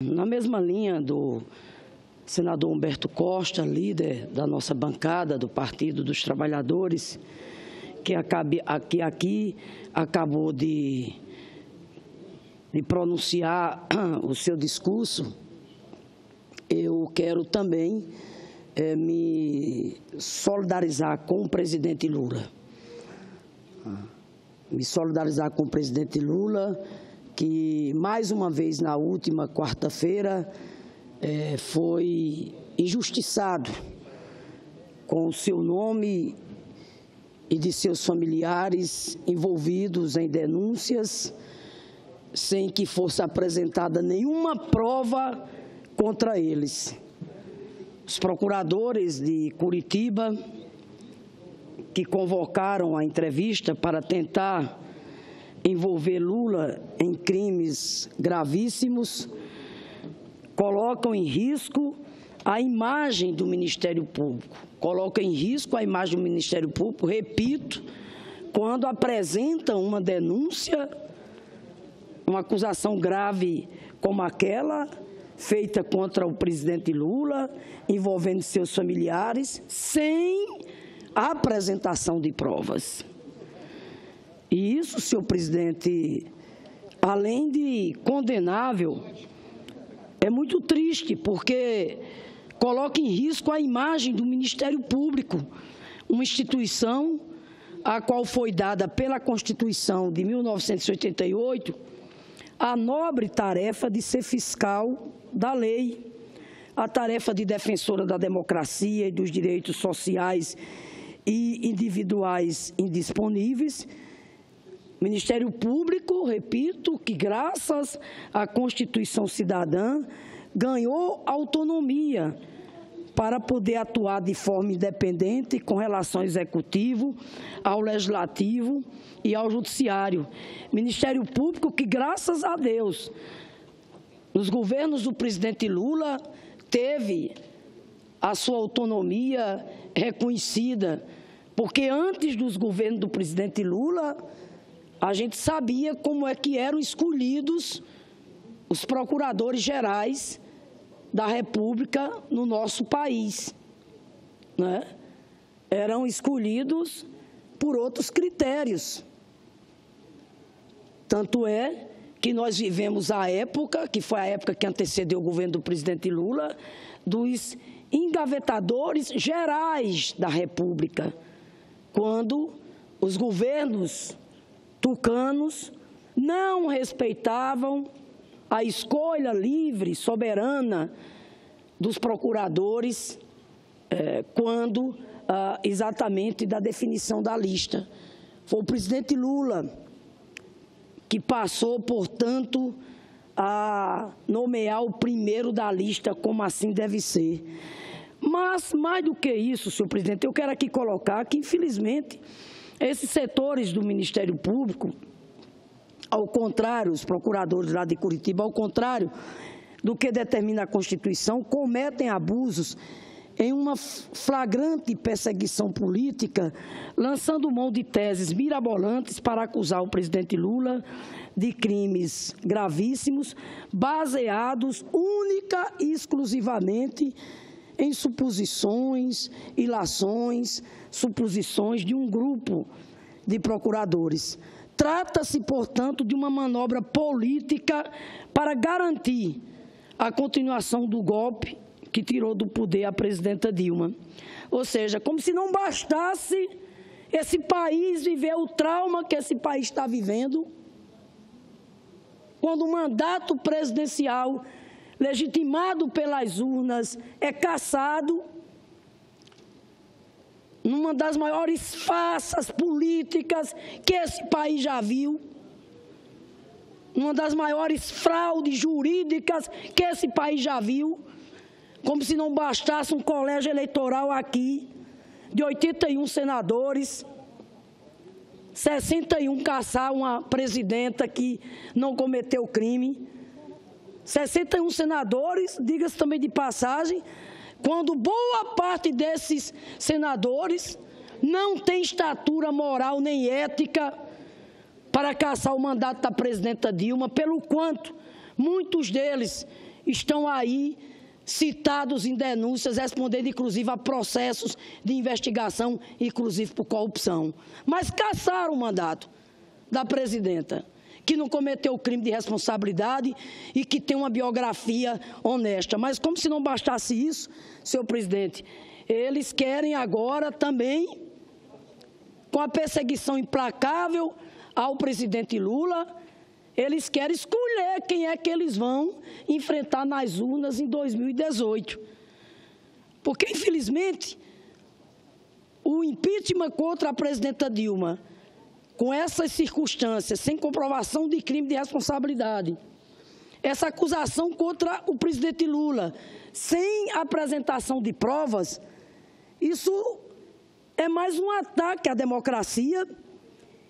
Na mesma linha do senador Humberto Costa, líder da nossa bancada do Partido dos Trabalhadores, que aqui acabou de pronunciar o seu discurso, eu quero também me solidarizar com o presidente Lula. Me solidarizar com o presidente Lula, que mais uma vez na última quarta-feira foi injustiçado com o seu nome e de seus familiares envolvidos em denúncias, sem que fosse apresentada nenhuma prova contra eles. Os procuradores de Curitiba, que convocaram a entrevista para tentar envolver Lula em crimes gravíssimos, colocam em risco a imagem do Ministério Público. Colocam em risco a imagem do Ministério Público, repito, quando apresentam uma denúncia, uma acusação grave como aquela feita contra o presidente Lula, envolvendo seus familiares, sem a apresentação de provas. E isso, senhor presidente, além de condenável, é muito triste, porque coloca em risco a imagem do Ministério Público, uma instituição a qual foi dada pela Constituição de 1988 a nobre tarefa de ser fiscal da lei, a tarefa de defensora da democracia e dos direitos sociais e individuais indisponíveis. Ministério Público, repito, que graças à Constituição Cidadã ganhou autonomia para poder atuar de forma independente com relação ao Executivo, ao Legislativo e ao Judiciário. Ministério Público que, graças a Deus, nos governos do presidente Lula, teve a sua autonomia reconhecida, porque antes dos governos do presidente Lula, a gente sabia como é que eram escolhidos os procuradores gerais da República no nosso país, né? Eram escolhidos por outros critérios. Tanto é que nós vivemos a época, que foi a época que antecedeu o governo do presidente Lula, dos engavetadores gerais da República, quando os governos tucanos não respeitavam a escolha livre, soberana dos procuradores, quando exatamente da definição da lista. Foi o presidente Lula que passou, portanto, a nomear o primeiro da lista, como assim deve ser. Mas, mais do que isso, senhor presidente, eu quero aqui colocar que, infelizmente, esses setores do Ministério Público, ao contrário, os procuradores lá de Curitiba, ao contrário do que determina a Constituição, cometem abusos em uma flagrante perseguição política, lançando mão de teses mirabolantes para acusar o presidente Lula de crimes gravíssimos, baseados única e exclusivamente em suposições, ilações, suposições de um grupo de procuradores. Trata-se, portanto, de uma manobra política para garantir a continuação do golpe que tirou do poder a presidenta Dilma. Ou seja, como se não bastasse esse país viver o trauma que esse país está vivendo, quando o mandato presidencial, legitimado pelas urnas, é cassado, numa das maiores farsas políticas que esse país já viu, uma das maiores fraudes jurídicas que esse país já viu, como se não bastasse um colégio eleitoral aqui, de 81 senadores, 61 caçar uma presidenta que não cometeu crime, 61 senadores, diga-se também de passagem, quando boa parte desses senadores não tem estatura moral nem ética para caçar o mandato da presidenta Dilma, pelo quanto muitos deles estão aí citados em denúncias, respondendo inclusive a processos de investigação, inclusive por corrupção. Mas cassaram o mandato da presidenta, que não cometeu o crime de responsabilidade e que tem uma biografia honesta. Mas como se não bastasse isso, senhor presidente, eles querem agora também, com a perseguição implacável ao presidente Lula, eles querem escolher quem é que eles vão enfrentar nas urnas em 2018. Porque, infelizmente, o impeachment contra a presidenta Dilma, com essas circunstâncias, sem comprovação de crime de responsabilidade, essa acusação contra o presidente Lula, sem apresentação de provas, isso é mais um ataque à democracia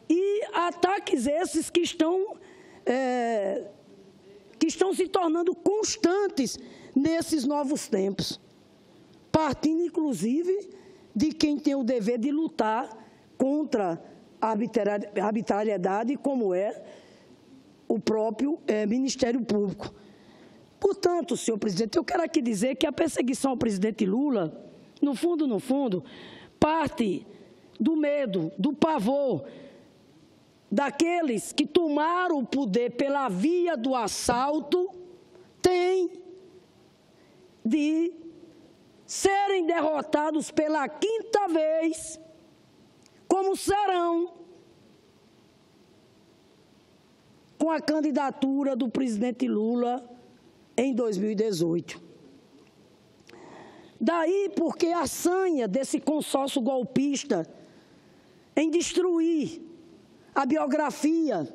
e ataques esses que estão se tornando constantes nesses novos tempos, partindo, inclusive, de quem tem o dever de lutar contra a arbitrariedade, como é o próprio Ministério Público. Portanto, senhor presidente, eu quero aqui dizer que a perseguição ao presidente Lula, no fundo, parte do medo, do pavor, daqueles que tomaram o poder pela via do assalto, tem de serem derrotados pela quinta vez, como serão com a candidatura do presidente Lula em 2018. Daí porque a sanha desse consórcio golpista em destruir a biografia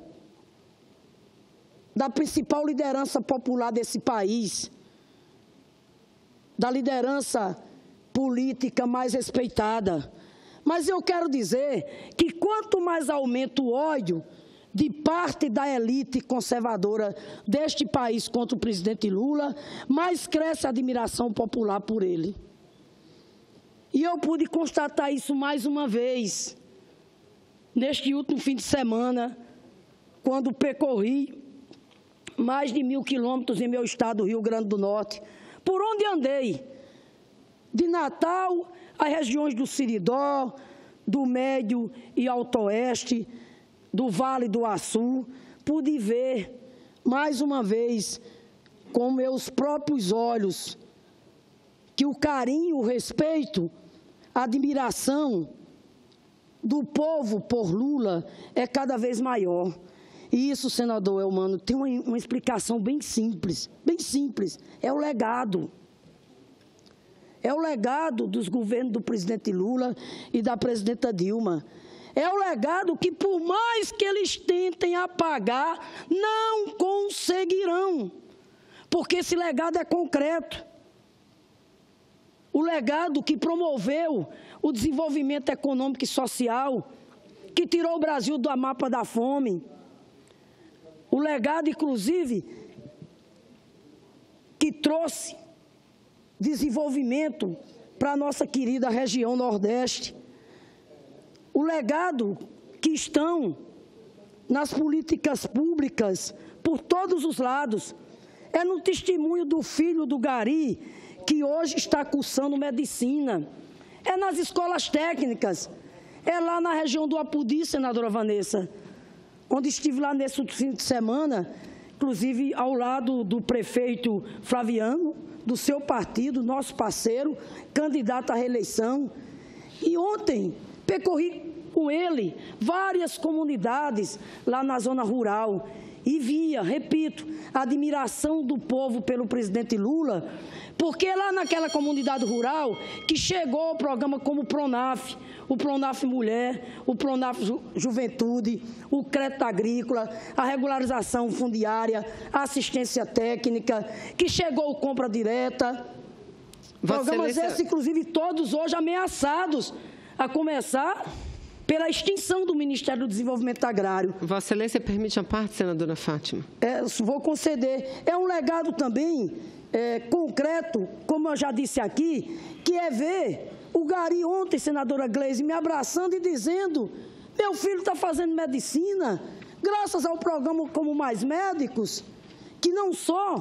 da principal liderança popular desse país, da liderança política mais respeitada. Mas eu quero dizer que quanto mais aumenta o ódio de parte da elite conservadora deste país contra o presidente Lula, mais cresce a admiração popular por ele. E eu pude constatar isso mais uma vez, neste último fim de semana, quando percorri mais de 1.000 quilômetros em meu estado, Rio Grande do Norte, por onde andei, de Natal às regiões do Siridó, do Médio e Alto Oeste, do Vale do Açu, pude ver, mais uma vez, com meus próprios olhos, que o carinho, o respeito, a admiração do povo por Lula é cada vez maior. E isso, senador Elmano, tem uma explicação bem simples, é o legado. É o legado dos governos do presidente Lula e da presidenta Dilma. É o legado que, por mais que eles tentem apagar, não conseguirão, porque esse legado é concreto. O legado que promoveu o desenvolvimento econômico e social, que tirou o Brasil do mapa da fome. O legado, inclusive, que trouxe desenvolvimento para a nossa querida região Nordeste. O legado que estão nas políticas públicas por todos os lados. É no testemunho do filho do Gari, que hoje está cursando medicina. É nas escolas técnicas. É lá na região do Apodi, senadora Vanessa, onde estive lá nesse fim de semana, inclusive ao lado do prefeito Flaviano, do seu partido, nosso parceiro, candidato à reeleição. E ontem percorri com ele várias comunidades lá na zona rural e via, repito, a admiração do povo pelo presidente Lula, porque lá naquela comunidade rural que chegou o programa como o Pronaf Mulher, o Pronaf Juventude, o crédito agrícola, a regularização fundiária, a assistência técnica, que chegou o compra direta. Programas esses, inclusive, todos hoje ameaçados, a começar pela extinção do Ministério do Desenvolvimento Agrário. Vossa Excelência permite a parte, senadora Fátima? Vou conceder. É um legado também concreto, como eu já disse aqui, que é ver o Gari ontem, senadora Gleisi, me abraçando e dizendo: meu filho está fazendo medicina, graças ao programa Como Mais Médicos, que não só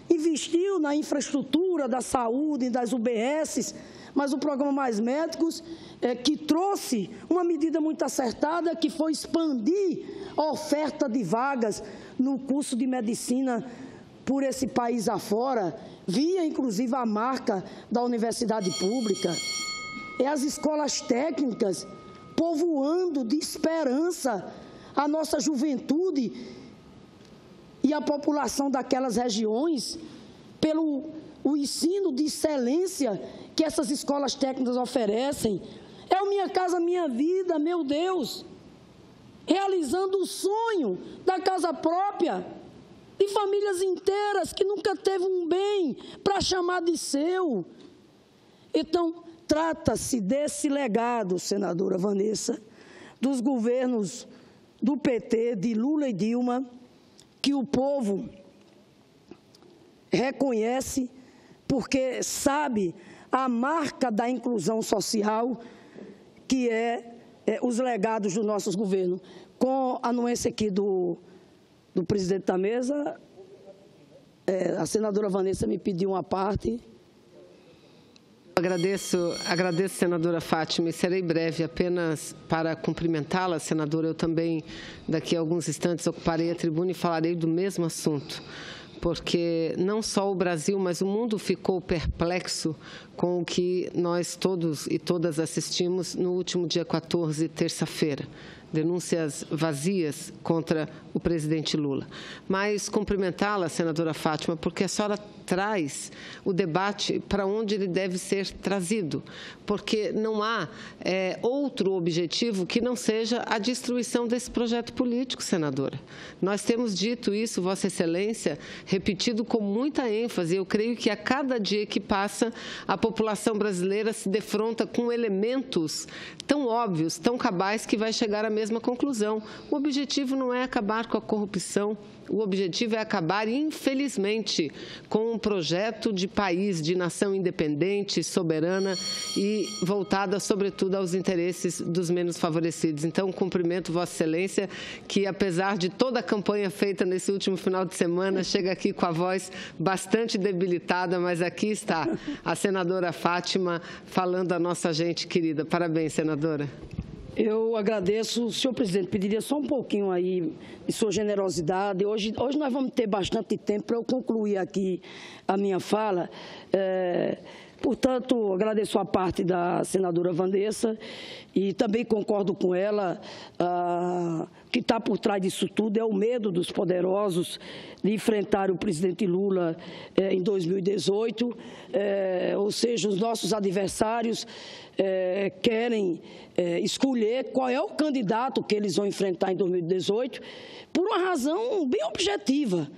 investiu na infraestrutura da saúde, das UBSs, mas o programa Mais Médicos, que trouxe uma medida muito acertada, que foi expandir a oferta de vagas no curso de medicina por esse país afora, via inclusive a marca da universidade pública. É as escolas técnicas povoando de esperança a nossa juventude e a população daquelas regiões pelo o ensino de excelência que essas escolas técnicas oferecem. É o Minha Casa Minha Vida, meu Deus, realizando o sonho da casa própria, de famílias inteiras que nunca teve um bem para chamar de seu. Então, trata-se desse legado, senadora Vanessa, dos governos do PT, de Lula e Dilma, que o povo reconhece porque sabe a marca da inclusão social, que é os legados dos nossos governos. Com a anuência aqui do presidente da mesa, a senadora Vanessa me pediu uma parte. Agradeço, senadora Fátima, e serei breve, apenas para cumprimentá-la, senadora. Eu também, daqui a alguns instantes, ocuparei a tribuna e falarei do mesmo assunto, porque não só o Brasil, mas o mundo ficou perplexo com o que nós todos e todas assistimos no último dia 14, terça-feira. Denúncias vazias contra o presidente Lula. Mas cumprimentá-la, senadora Fátima, porque a senhora traz o debate para onde ele deve ser trazido, porque não há outro objetivo que não seja a destruição desse projeto político, senadora. Nós temos dito isso, Vossa Excelência, repetido com muita ênfase. Eu creio que a cada dia que passa, a população brasileira se defronta com elementos tão óbvios, tão cabais, que vai chegar à mesma conclusão. O objetivo não é acabar com a corrupção, o objetivo é acabar, infelizmente, com um projeto de país, de nação independente, soberana e voltada, sobretudo, aos interesses dos menos favorecidos. Então, cumprimento Vossa Excelência, que, apesar de toda a campanha feita nesse último final de semana, chega aqui com a voz bastante debilitada, mas aqui está a senadora Fátima falando a nossa gente querida. Parabéns, senadora. Eu agradeço. Senhor presidente, pediria só um pouquinho aí de sua generosidade. Hoje nós vamos ter bastante tempo para eu concluir aqui a minha fala. Portanto, agradeço a parte da senadora Vanessa e também concordo com ela. Que está por trás disso tudo é o medo dos poderosos de enfrentar o presidente Lula em 2018, ou seja, os nossos adversários querem escolher qual é o candidato que eles vão enfrentar em 2018, por uma razão bem objetiva,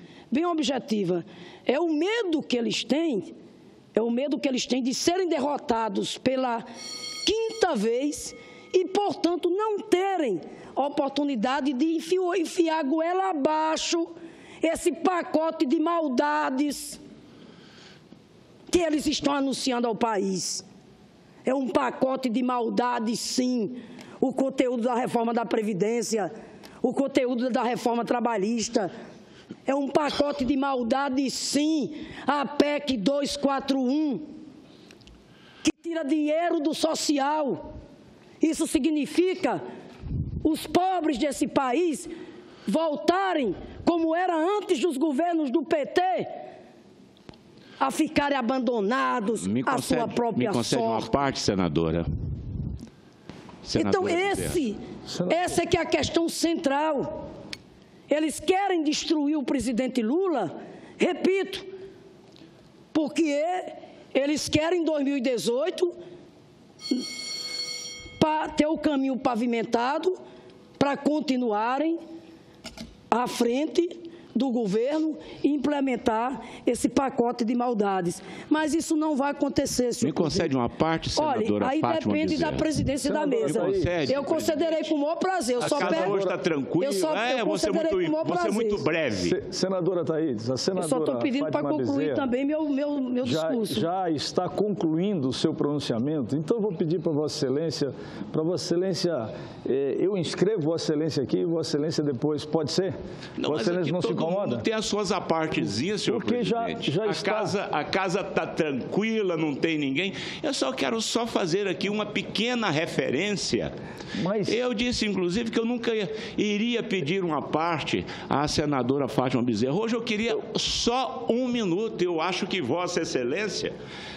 É o medo que eles têm, de serem derrotados pela quinta vez e, portanto, não terem a oportunidade de enfiar a goela abaixo esse pacote de maldades que eles estão anunciando ao país. É um pacote de maldades, sim. O conteúdo da reforma da Previdência, o conteúdo da reforma trabalhista. É um pacote de maldade, sim. A PEC 241, que tira dinheiro do social. Isso significa os pobres desse país voltarem, como era antes dos governos do PT, a ficarem abandonados à sua própria sorte. Me concede uma parte, senadora. Então, essa é que é a questão central. Eles querem destruir o presidente Lula, repito, porque eles querem, em 2018, ter o caminho pavimentado para continuarem à frente do governo e implementar esse pacote de maldades. Mas isso não vai acontecer, senhor presidente. Me concede uma parte, senadora Olha, aí Fátima depende da presidência da mesa. Eu concederei com o maior prazer. A casa hoje está tranquila. Você é muito breve. Senadora Thaídes, a senadora Eu só estou pedindo para concluir também meu discurso. Já está concluindo o seu pronunciamento, então eu vou pedir para Vossa Excelência, eu inscrevo Vossa Excelência aqui e Vossa Excelência depois, pode ser? Não, Vossa Excelência não se mundo tem as suas apartezinhas, senhor presidente. A casa está tranquila, não tem ninguém. Eu só quero fazer aqui uma pequena referência. Eu disse, inclusive, que eu nunca iria pedir uma parte à senadora Fátima Bezerra. Hoje eu queria só 1 minuto. Eu acho que Vossa Excelência,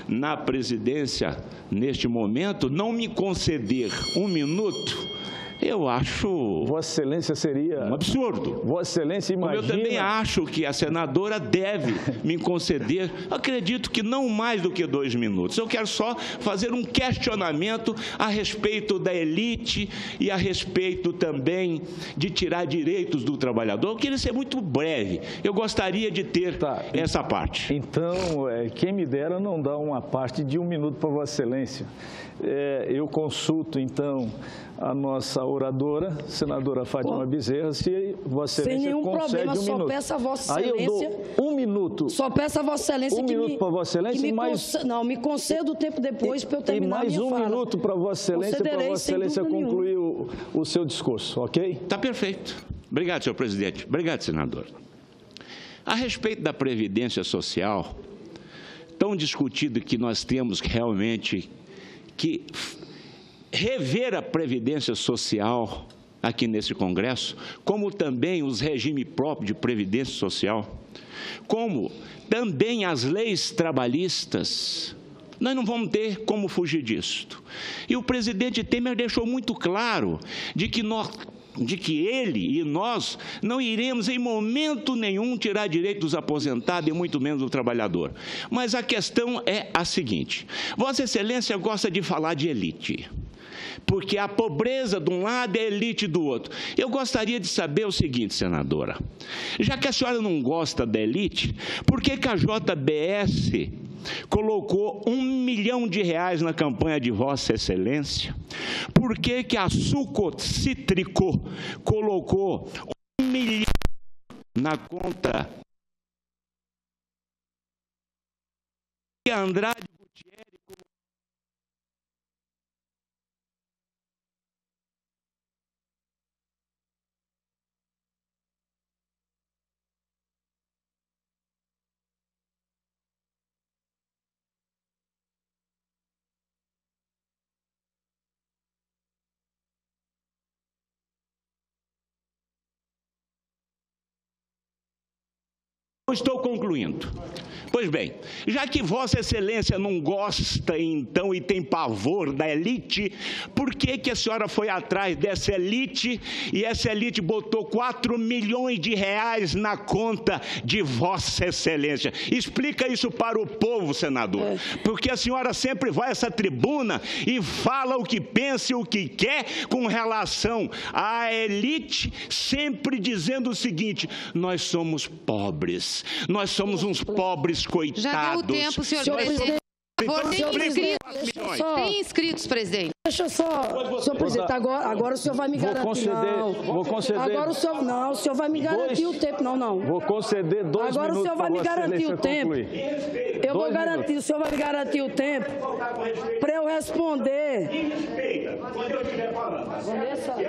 na presidência, neste momento, não me conceder 1 minuto, eu acho... Vossa Excelência seria... um absurdo. Vossa Excelência imagina... Eu também acho que a senadora deve me conceder, acredito que não mais do que 2 minutos. Eu quero só fazer um questionamento a respeito da elite e a respeito também de tirar direitos do trabalhador. Eu queria ser muito breve. Eu gostaria de ter essa parte. Então, quem me dera não dá uma parte de 1 minuto para Vossa Excelência. Eu consulto, então, a nossa oradora, senadora Fátima Bezerra, se Vossa Excelência concede 1 minuto. Sem nenhum problema, só peço a Vossa Excelência... Aí eu dou 1 minuto. Só peço a Vossa Excelência 1 minuto para Vossa Excelência, mas... Não, me conceda o tempo depois para eu terminar a minha fala. E mais 1 minuto para Vossa Excelência concluir o seu discurso, ok? Está perfeito. Obrigado, senhor presidente. Obrigado, senador. A respeito da Previdência Social, tão discutido que nós temos realmente que rever a Previdência Social aqui nesse Congresso, como também os regimes próprios de Previdência Social, como também as leis trabalhistas. Nós não vamos ter como fugir disso. E o presidente Temer deixou muito claro de que ele e nós não iremos em momento nenhum tirar direito dos aposentados e muito menos do trabalhador. Mas a questão é a seguinte: Vossa Excelência gosta de falar de elite, porque a pobreza de um lado e a elite do outro. Eu gostaria de saber o seguinte, senadora, já que a senhora não gosta da elite, por que a JBS colocou R$1 milhão na campanha de Vossa Excelência? Por que a Sucocítrico colocou R$1 milhão na conta? E a Andrade Gutierrez Estou concluindo. Pois bem, já que Vossa Excelência não gosta, então, e tem pavor da elite, por que a senhora foi atrás dessa elite e essa elite botou R$4 milhões na conta de Vossa Excelência? Explica isso para o povo, senador, porque a senhora sempre vai a essa tribuna e fala o que pensa e o que quer com relação à elite, sempre dizendo o seguinte: nós somos pobres, nós somos uns pobres coitados. Já deu o tempo, senhor presidente. Tem inscritos, presidente. Deixa só, senhor presidente, agora o senhor vai me garantir. Vou conceder. Agora o senhor vai me garantir o tempo. Não. Vou conceder 2 minutos. Agora o senhor vai me garantir o tempo. Eu vou garantir, o senhor vai me garantir o tempo para eu responder.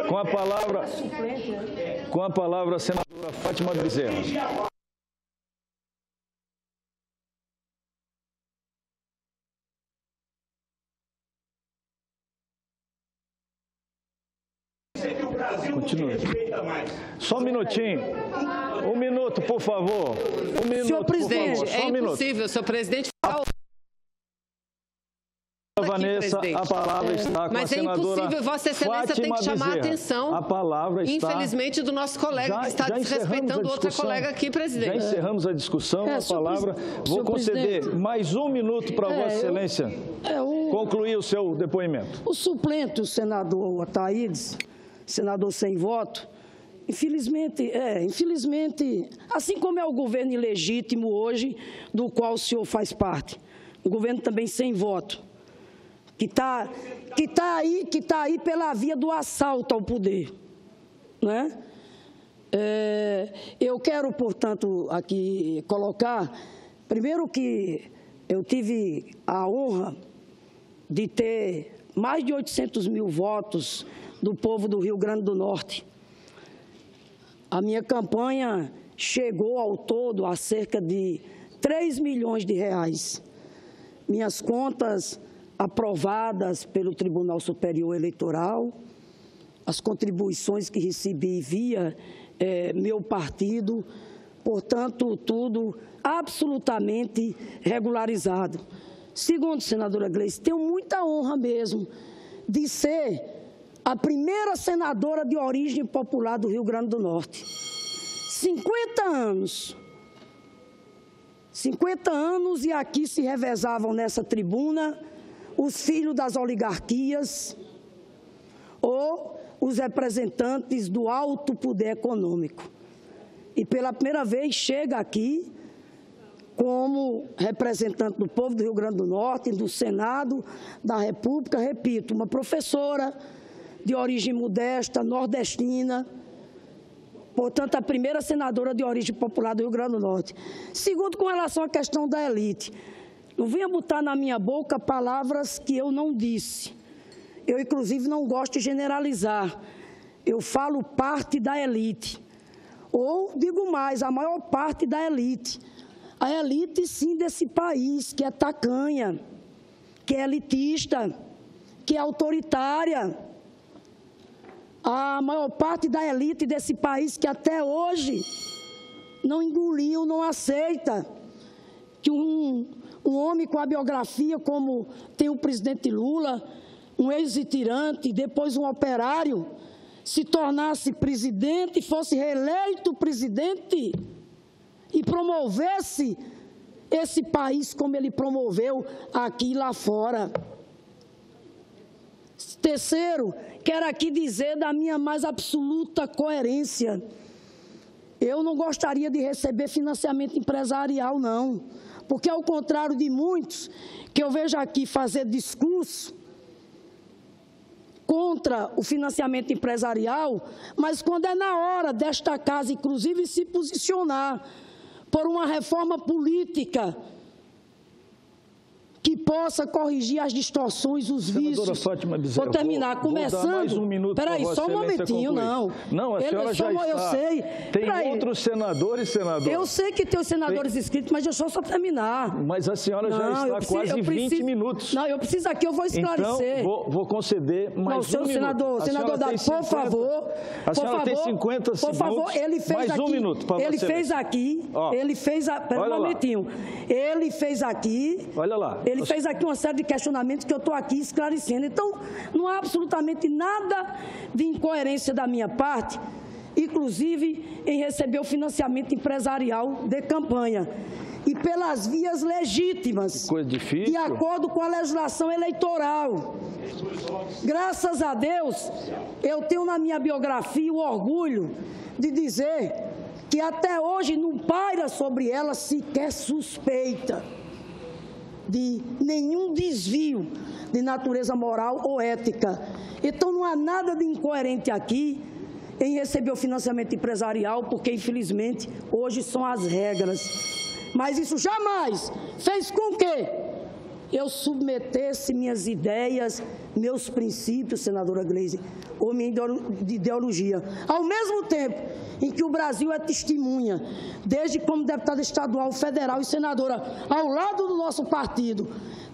Com a palavra, a senadora Fátima Bezerra. Continue. Só 1 minutinho. 1 minuto, por favor. 1 minuto, senhor presidente, por favor. Só 1 minuto. Impossível, senhor presidente. Vanessa, a palavra está com a senadora. Mas é impossível, Vossa Excelência tem que chamar a atenção, a palavra está, infelizmente, do nosso colega que está desrespeitando outra colega aqui, presidente. Já encerramos a discussão, a palavra. Vou conceder mais 1 minuto para Vossa Excelência concluir o seu depoimento. O suplente, o senador Ataídes, senador sem voto, infelizmente, assim como é o governo ilegítimo hoje, do qual o senhor faz parte, um governo também sem voto, que tá aí pela via do assalto ao poder, né? Eu quero, portanto, aqui colocar, primeiro, que eu tive a honra de ter mais de 800 mil votos do povo do Rio Grande do Norte. A minha campanha chegou ao todo a cerca de 3 milhões de reais. Minhas contas aprovadas pelo Tribunal Superior Eleitoral, as contribuições que recebi via meu partido, portanto, tudo absolutamente regularizado. Segundo, senadora Gleice, tenho muita honra mesmo de ser a primeira senadora de origem popular do Rio Grande do Norte. 50 anos. 50 anos e aqui se revezavam nessa tribuna os filhos das oligarquias ou os representantes do alto poder econômico. E pela primeira vez chega aqui como representante do povo do Rio Grande do Norte, do Senado da República, repito, uma professora de origem modesta, nordestina, portanto, a primeira senadora de origem popular do Rio Grande do Norte. Segundo, com relação à questão da elite, não venha botar na minha boca palavras que eu não disse. Eu, inclusive, não gosto de generalizar. Eu falo parte da elite. Ou, digo mais, a maior parte da elite. A elite, sim, desse país, que é tacanha, que é elitista, que é autoritária. A maior parte da elite desse país que até hoje não engoliu, não aceita que um homem com a biografia como tem o presidente Lula, um ex-tirante, depois um operário, se tornasse presidente, fosse reeleito presidente e promovesse esse país como ele promoveu aqui e lá fora. Terceiro, quero aqui dizer da minha mais absoluta coerência. Eu não gostaria de receber financiamento empresarial, não. Porque, ao contrário de muitos que eu vejo aqui fazer discurso contra o financiamento empresarial, mas quando é na hora desta casa, inclusive, se posicionar por uma reforma política que possa corrigir as distorções, os vícios. Fátima Bezerra, vou terminar, começando. Mais um minuto. Peraí, só um momentinho, não. Não, a senhora já está. Eu sei. Tem outros senadores, senador. Eu sei que tem os senadores inscritos, mas deixa eu só terminar. Mas a senhora já está quase 20 minutos. Não, eu preciso aqui, eu vou esclarecer. Então, vou conceder mais um minuto. Senador Dado, por favor. A senhora tem 50 segundos. Por favor, ele fez mais aqui. Um minuto para ele fez aqui. Ele fez. Pera um momentinho. Ele fez aqui. Olha lá. Ele fez aqui uma série de questionamentos que eu estou aqui esclarecendo. Então, não há absolutamente nada de incoerência da minha parte, inclusive em receber o financiamento empresarial de campanha. E pelas vias legítimas, coisa difícil, de acordo com a legislação eleitoral. Graças a Deus, eu tenho na minha biografia o orgulho de dizer que até hoje não paira sobre ela sequer suspeita de nenhum desvio de natureza moral ou ética. Então, não há nada de incoerente aqui em receber o financiamento empresarial, porque, infelizmente, hoje são as regras. Mas isso jamais fez com que eu submetesse minhas ideias, meus princípios, senadora Gleice, ou minha ideologia. Ao mesmo tempo em que o Brasil é testemunha, desde como deputada estadual, federal e senadora, ao lado do nosso partido,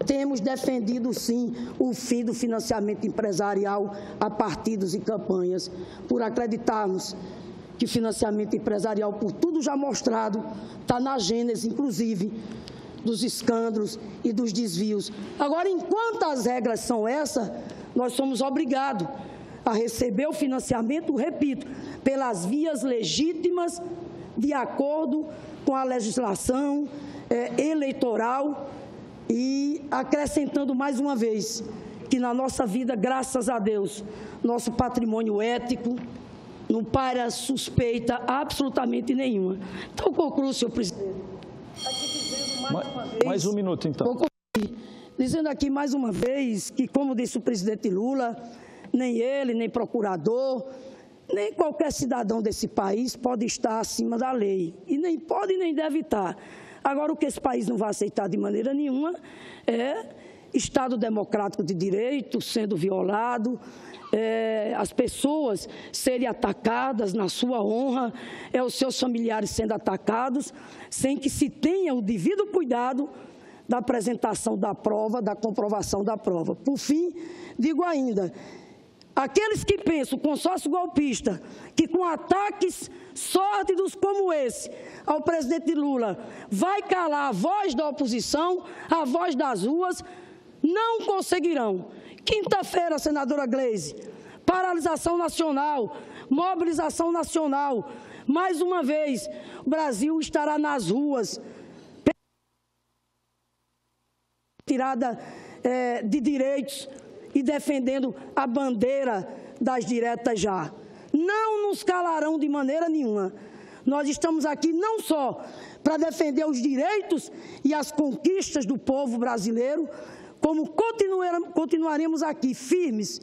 temos defendido, sim, o fim do financiamento empresarial a partidos e campanhas, por acreditarmos que financiamento empresarial, por tudo já mostrado, está na gênese, inclusive, dos escândalos e dos desvios. Agora, enquanto as regras são essas, nós somos obrigados a receber o financiamento, repito, pelas vias legítimas, de acordo com a legislação eleitoral, e acrescentando mais uma vez que na nossa vida, graças a Deus, nosso patrimônio ético não paira suspeita absolutamente nenhuma. Então, concluo, senhor presidente. Aqui dizendo mais uma vez, mais um minuto, então. Dizendo aqui mais uma vez que, como disse o presidente Lula, nem ele, nem procurador, nem qualquer cidadão desse país pode estar acima da lei. E nem pode nem deve estar. Agora, o que esse país não vai aceitar de maneira nenhuma é Estado democrático de direito sendo violado, as pessoas serem atacadas na sua honra, os seus familiares sendo atacados, sem que se tenha o devido cuidado da apresentação da prova, da comprovação da prova. Por fim, digo ainda, aqueles que pensam, o consórcio golpista, que com ataques sórdidos como esse ao presidente Lula vai calar a voz da oposição, a voz das ruas, não conseguirão. Quinta-feira, senadora Gleisi, paralisação nacional, mobilização nacional. Mais uma vez, o Brasil estará nas ruas, tirada de direitos e defendendo a bandeira das diretas já. Não nos calarão de maneira nenhuma. Nós estamos aqui não só para defender os direitos e as conquistas do povo brasileiro, como continuaremos aqui firmes,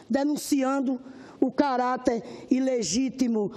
denunciando o caráter ilegítimo